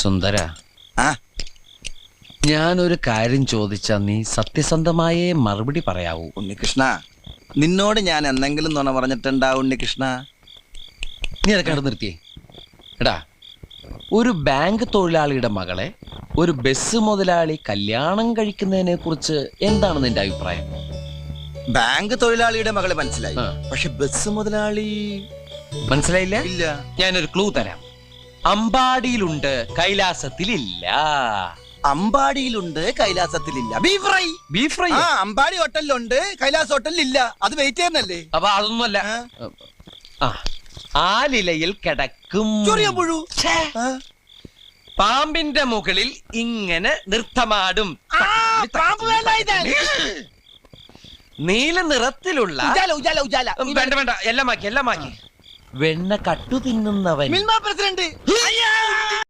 സുന്ദര, ഞാനൊരു കാര്യം ചോദിച്ചാ നീ സത്യസന്ധമായേ മറുപടി പറയാവൂ. ഉണ്ണികൃഷ്ണ, നിന്നോട് ഞാൻ എന്തെങ്കിലും നുണ പറഞ്ഞിട്ടുണ്ടാ ഉണ്ണികൃഷ്ണ? നീ അതൊക്കെ അവിടെ നിർത്തിയേ. എടാ, ഒരു ബാങ്ക് തൊഴിലാളിയുടെ മകളെ ഒരു ബസ് മുതലാളി കല്യാണം കഴിക്കുന്നതിനെ കുറിച്ച് എന്താണ് നിന്റെ അഭിപ്രായം? ബാങ്ക് തൊഴിലാളിയുടെ മകളെ മനസ്സിലായി, പക്ഷെ ബസ് മുതലാളി മനസ്സിലായില്ല? ഇല്ല. ഞാനൊരു ക്ലൂ തരാം. അമ്പാടിയിലുണ്ട്, കൈലാസത്തിലില്ല. അമ്പാടിയിലുണ്ട്, കൈലാസത്തിലില്ല. Beef fry. Beef fry Ambadi ഹോട്ടലിലുണ്ട്, കൈലാസ് ഹോട്ടലിലില്ല. അത് വെയിറ്റ് ചെയ്യുന്നല്ലേ? അപ്പൊ അതൊന്നുമല്ല. ആലിലയിൽ കിടക്കും ചൊറിയമ്പുഴു. പാമ്പിന്റെ മുകളിൽ ഇങ്ങനെ നൃത്തമാടും. നീല നിറത്തിലുള്ള വേണ്ട വേണ്ട, എല്ലാം മാക്കി. വെണ്ണ കട്ടു തിന്നുന്നവൻ. മിൽമ പ്രസിഡന്റ്.